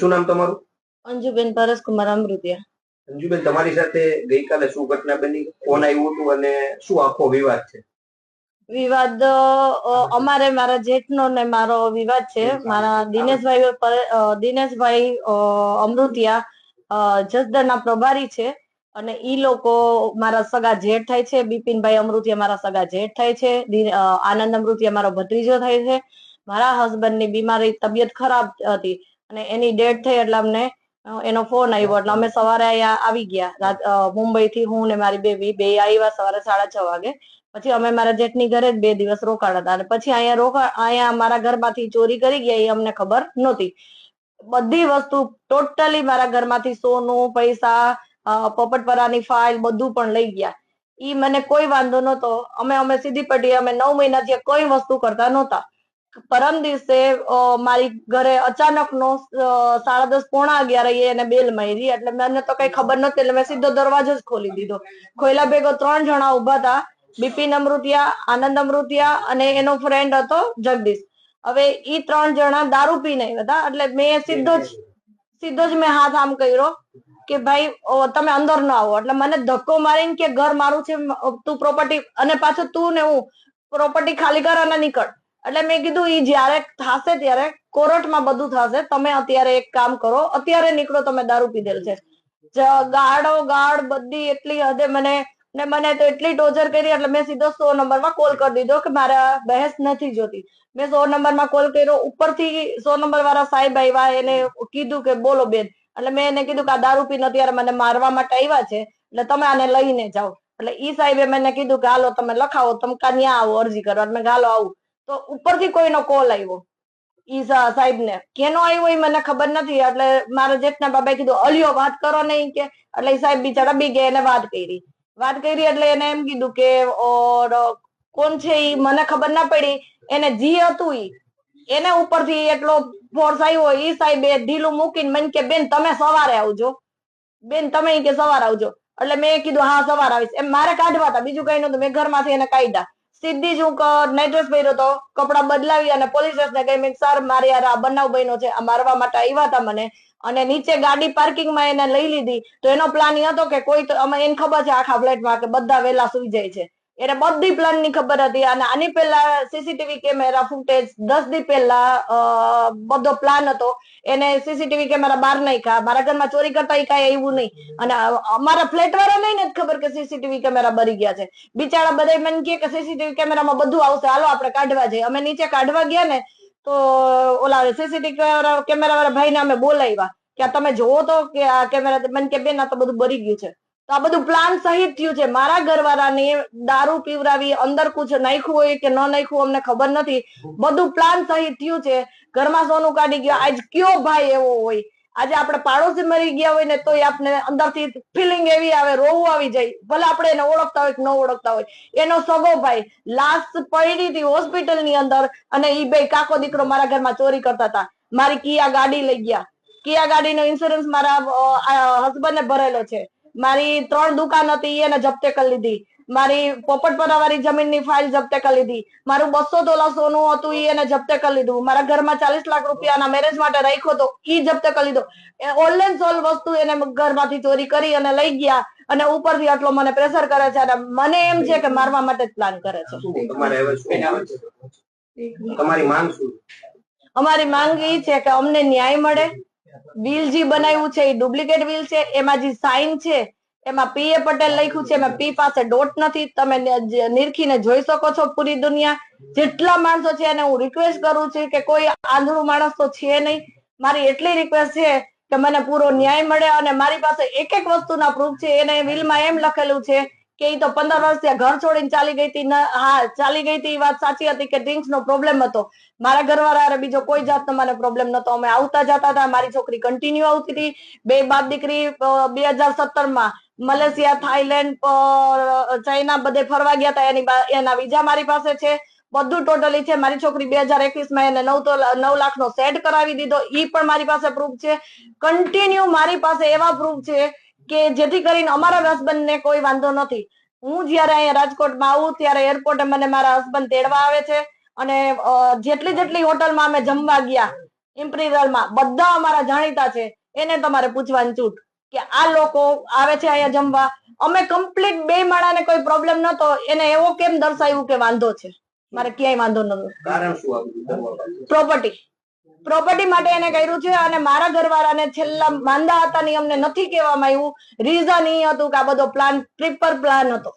શું નામ તમારું? અંજુબેન પરેશકુમાર અમૃતિયા. અંજુબેન, તમારી સાથે ગઈકાલે શું ઘટના બની? કોણ આવ્યું હતું અને શું આખો વિવાદ છે? વિવાદ અમારે મારા જેઠનો ને મારો વિવાદ છે. મારા દિનેશભાઈ અમૃતિયા જસદણના પ્રભારી છે અને ઈ લોકો મારા સગા જેઠ થાય છે. બિપિનભાઈ અમૃતિયા મારા સગા જેઠ થાય છે. આનંદ અમૃતિયા મારો ભત્રીજો થાય છે. મારા હસબન્ડની બીમારી તબિયત ખરાબ હતી અને એની ડેથ થઈ એટલે અમને એનો ફોન આવ્યો એટલે અમે સવારે અહીંયા આવી ગયા. મુંબઈ થી હું ને મારી બેબી બે આવ્યા સવારે 6:30 વાગે. પછી અમે મારા જેઠની ઘરે જ 2 દિવસ રોકાણા હતા અને પછી અહીંયા મારા ઘરમાંથી ચોરી કરી ગયા એ અમને ખબર નહોતી. બધી વસ્તુ ટોટલી મારા ઘરમાંથી સોનું, પૈસા, પોપટપરાની ફાઇલ બધું પણ લઈ ગયા. ઈ મને કોઈ વાંધો નહોતો. અમે સીધી પટ્ટી અમે 9 મહિનાથી કોઈ વસ્તુ કરતા નહોતા. પરમ દિવસે મારી ઘરે અચાનક નો 10:30 પોણા 11 એને બેલ મારી એટલે મને તો કઈ ખબર નહોતી એટલે મેં સીધો દરવાજો જ ખોલી દીધો. ખોલ્યા ભેગો 3 જણા ઉભા હતા. બિપિન અમૃતિયા, આનંદ અમૃતિયા અને એનો ફ્રેન્ડ હતો જગદીશ. હવે ઈ 3 જણા દારૂ પીને આવ્યા હતા એટલે મેં સીધો જ મેં હાથ આમ કર્યો કે ભાઈ તમે અંદર ન આવો. એટલે મને ધક્કો મારીને કે ઘર મારું છે, તું પ્રોપર્ટી અને પાછું તું ને હું પ્રોપર્ટી ખાલી કર અને નીકળ. એટલે મેં કીધું ઈ જયારે થશે ત્યારે કોર્ટમાં બધું થશે. તમે અત્યારે એક કામ કરો, અત્યારે નીકળો, તમે દારૂ પીધેલ છે. ગાળ બધી એટલી હદે મને તો એટલી ટોર્ચર કરી એટલે મેં સીધો 100 નંબરમાં કોલ કરી દીધો કે મારા બહેસ નથી જોતી. મેં 100 નંબરમાં કોલ કર્યો. ઉપરથી 100 નંબર વાળા સાહેબ આવ્યા. એને કીધું કે બોલો બેન. એટલે મેં એને કીધું કે આ દારૂ પીને અત્યારે મને મારવા માટે આવ્યા છે એટલે તમે આને લઈને જાઓ. એટલે ઈ સાહેબે મને કીધું કે હાલો તમે લખાવો, તમે ત્યાં આવો અરજી કરવા. મેં હાલો આવું. તો ઉપરથી કોઈનો કોલ આવ્યો ઈ સાહેબ ને. કેનો આવ્યો એ મને ખબર નથી. એટલે મારા જેઠના બાબાએ કીધું અલિયો વાત કરો નહીં કે. એટલે ઈ સાહેબ બિચારા બી ગયા. એને વાત કરી એટલે એને એમ કીધું કે કોણ છે ઈ મને ખબર ના પડી. એને જી હતું ઈ એને ઉપરથી એટલો ફોર્સ આવ્યો. ઈ સાહેબે ઢીલું મૂકીને મને કે બેન તમે સવારે આવજો, બેન તમે કે સવારે આવજો. એટલે મેં કીધું હા સવારે આવીશ. એમ મારે કાઢવા હતા, બીજું કઈ નતું. મેં ઘરમાંથી એને કાઢ્યા. સીધી જ હું નાઇટ ડ્રેસ પહેર્યો હતો, કપડા બદલાવી અને પોલીસ સ્ટેશને ગઈ. મેં સર મારી યાર આ બનાવ બન્યો છે, આ મારવા માટે આવ્યા હતા મને અને નીચે ગાડી પાર્કિંગમાં એને લઈ લીધી. તો એનો પ્લાન એ હતો કે કોઈ તો એને ખબર છે આખા ફ્લેટમાં કે બધા વેલા સુઈ જાય છે. એને બધી પ્લાન ની ખબર હતી અને આની પહેલા સીસીટીવી કેમેરા ફૂટેજ 10 દી પહેલા બધો પ્લાન હતો. એને સીસીટીવી કેમેરા બહાર નાખ્યા. મારા ઘરમાં ચોરી કરતા કઈ એવું નહીં અને અમારા ફ્લેટ વાળા નહીં ને ખબર કે સીસીટીવી કેમેરા બરી ગયા છે. બિચારા બધા મને કે સીસીટીવી કેમેરામાં બધું આવશે, હાલો આપણે કાઢવા જઈએ. અમે નીચે કાઢવા ગયા ને તો ઓલા સીસીટીવી કેમેરા વાળા ભાઈને અમે બોલાવ્યા કે તમે જોવો તો કે આ કેમેરા. મને કે બેન આ તો બધું બરી ગયું છે. તો આ બધું પ્લાન સહિત થયું છે. મારા ઘરવાળાને દારૂ પીવરાવી અંદર કુછ નાખ્યું હોય કે ન નાખ્યું અમને ખબર નથી. બધું પ્લાન સહિત થયું છે. ઘરમાં સોનું કાઢી ગયો. આજ કયો ભાઈ એવો હોય? આજે આપણે પાડોશી મરી ગયા હોય ને તોય આપણે અંદરથી ફિલિંગ એવી આવે, રોવું આવી જાય. ભલે આપણે એને ઓળખતા હોય કે ન ઓળખતા હોય. એનો સગો ભાઈ લાશ પડી હતી હોસ્પિટલની અંદર અને ઈ બે કાકો દીકરો મારા ઘરમાં ચોરી કરતા હતા. મારી કિયા ગાડી લઈ ગયા. કિયા ગાડીનો ઇન્સ્યોરન્સ મારા હસબન્ડને ભરેલો છે. મારી 3 દુકાન હતી એને જપ્તે કરી લીધી. મારી પોપટપરા વાળી જમીનની ફાઇલ જપ્તે કરી લીધી. મારું 200 તોલા સોનું હતું ઈ એને જપ્તે કરી લીધું. મારા ઘરમાં 40 લાખ રૂપિયાના મેરેજ માટે રાખ્યો તો ઈ જપ્તે કરી લીધો. ઓનલાઈન સોલ વસ્તુ એને ઘરમાંથી ચોરી કરી અને લઈ ગયા અને ઉપરથી આટલો મને પ્રેશર કરે છે અને મને એમ છે કે મારવા માટે જ પ્લાન કરે છે. તમારી માંગ શું? અમારી માંગ એ છે કે અમને ન્યાય મળે. બિલ જે બનાવ્યું છે એ ડુપ્લિકેટ બિલ છે. એમાં જે સાઇન છે એમાં પીએ પટેલ લખ્યું છે, એમાં પી પાસે ડોટ નથી. તમે નિરખીને જોઈ શકો છો. પૂરી દુનિયા જેટલા માણસો છે એને હું રિક્વેસ્ટ કરું છું કે કોઈ આંધળું માણસ તો છે નહીં. મારી એટલી રિક્વેસ્ટ છે કે મને પૂરો ન્યાય મળે અને મારી પાસે એક વસ્તુના પ્રૂફ છે. એને વિલમાં એમ લખેલું છે કે ઈ તો 15 વર્ષથી ઘર છોડીને ચાલી ગઈ હતી. હા ચાલી ગઈ હતી, વાત સાચી હતી કે ડ્રિંક્સ નો પ્રોબ્લેમ હતો. મારા ઘરવાળા બીજો કોઈ જાતનો મને પ્રોબ્લેમ નતો. અમે આવતા જતા હતા. મારી છોકરી કન્ટિન્યુ આવતી હતી. 2 બાપ દીકરી 2017માં મલેશિયા, થાઈલેન્ડ, ચાઇના બધે ફરવા ગયા હતા. એના વિઝા મારી પાસે છે. બધું ટોટલી છે. મારી છોકરી 2021માં એને 9 લાખનો સેટ કરાવી દીધો. ઈ પણ મારી પાસે પ્રૂફ છે. કન્ટિન્યુ મારી પાસે એવા પ્રૂફ છે કે જેથી કરીને અમારા હસબન્ડને કોઈ વાંધો નથી. હું જયારે અહીંયા રાજકોટમાં આવું ત્યારે એરપોર્ટે મને મારા હસબન્ડ તેડવા આવે છે અને જેટલી હોટલમાં અમે જમવા ગયા ઇમ્પિરિયલમાં બધા અમારા જાણીતા છે, એને તમારે પૂછવાની છૂટ કે આ લોકો આવે છે અહીંયા જમવા, અમે કમ્પ્લીટ 2 માળાને કોઈ પ્રોબ્લેમ નતો, એને એવો કેમ દર્શાવ્યું કે વાંધો છે? મારે ક્યાંય વાંધો નતો. કારણ શું આ બધું કરવા પાછળ? પ્રોપર્ટી માટે એને કર્યું છે. અને મારા ઘરવાળાને છેલ્લા માંદા હતા ની અમને નથી કહેવામાં આવ્યું. રીઝન એ હતું કે આ બધો પ્લાન ટ્રિપર પ્લાન હતો.